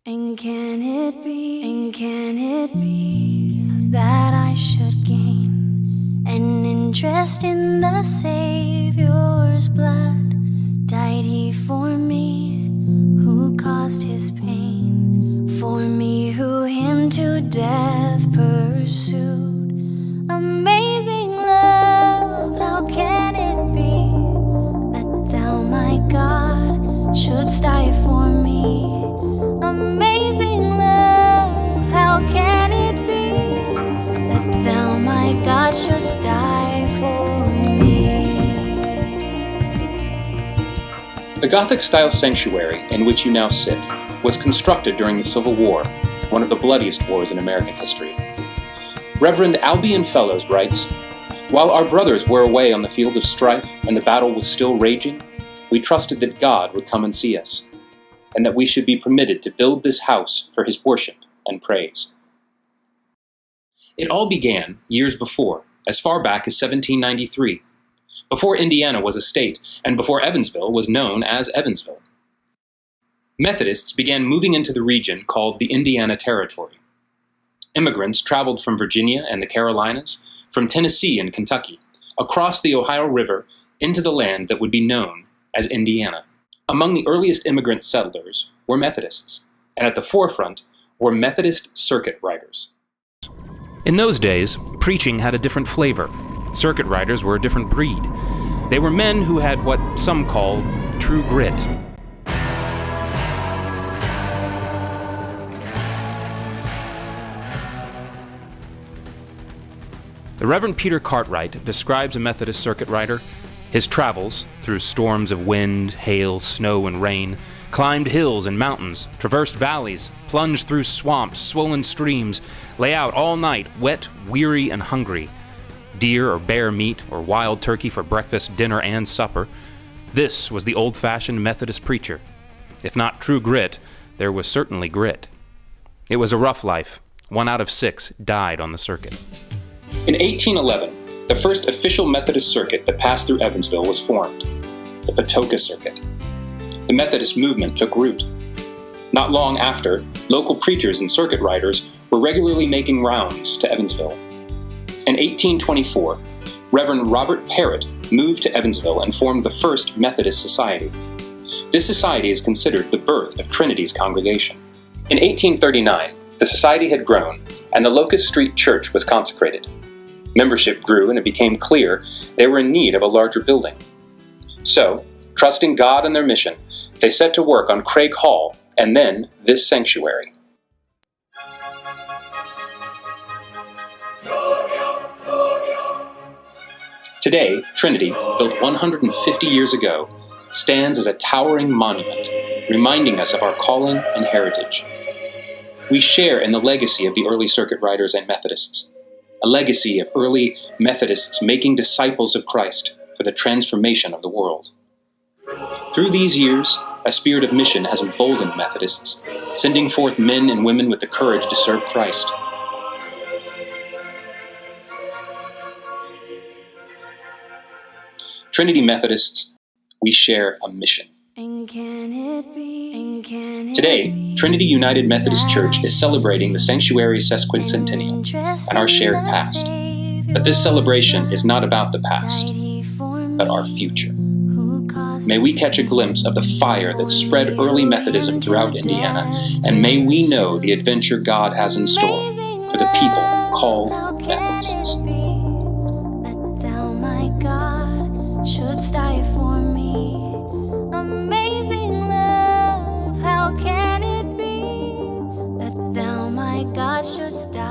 And can it be that I should gain an interest in the Savior's blood? Died he for me, who caused his pain? For me, who him to death pursued? Amazing love, how can it be that thou, my God, shouldst die for me? Amazing love, how can it be that thou, my God, shouldst die for me? The Gothic-style sanctuary in which you now sit was constructed during the Civil War, one of the bloodiest wars in American history. Reverend Albion Fellows writes, "While our brothers were away on the field of strife and the battle was still raging, we trusted that God would come and see us, and that we should be permitted to build this house for his worship and praise." It all began years before, as far back as 1793, before Indiana was a state, and before Evansville was known as Evansville. Methodists began moving into the region called the Indiana Territory. Immigrants traveled from Virginia and the Carolinas, from Tennessee and Kentucky, across the Ohio River into the land that would be known as Indiana. Among the earliest immigrant settlers were Methodists, and at the forefront were Methodist circuit riders. In those days, preaching had a different flavor. Circuit riders were a different breed. They were men who had what some call true grit. The Reverend Peter Cartwright describes a Methodist circuit rider. His travels, through storms of wind, hail, snow, and rain, climbed hills and mountains, traversed valleys, plunged through swamps, swollen streams, lay out all night, wet, weary, and hungry. Deer or bear meat or wild turkey for breakfast, dinner, and supper. This was the old-fashioned Methodist preacher. If not true grit, there was certainly grit. It was a rough life. 1 out of 6 died on the circuit. In 1811, the first official Methodist circuit that passed through Evansville was formed, the Patoka Circuit. The Methodist movement took root. Not long after, local preachers and circuit riders were regularly making rounds to Evansville. In 1824, Reverend Robert Parrott moved to Evansville and formed the first Methodist Society. This society is considered the birth of Trinity's congregation. In 1839, the society had grown, and the Locust Street Church was consecrated. Membership grew, and it became clear they were in need of a larger building. So, trusting God and their mission, they set to work on Craig Hall and then this sanctuary. Today, Trinity, built 150 years ago, stands as a towering monument, reminding us of our calling and heritage. We share in the legacy of the early circuit riders and Methodists, a legacy of early Methodists making disciples of Christ for the transformation of the world. Through these years, a spirit of mission has emboldened Methodists, sending forth men and women with the courage to serve Christ. Trinity Methodists, we share a mission. Today, Trinity United Methodist Church is celebrating the sanctuary Sesquicentennial and our shared past. But this celebration is not about the past, but our future. May we catch a glimpse of the fire that spread early Methodism throughout Indiana, and may we know the adventure God has in store for the people called Methodists. Shouldst die for me. Amazing love, how can it be that thou, my God, shouldst die?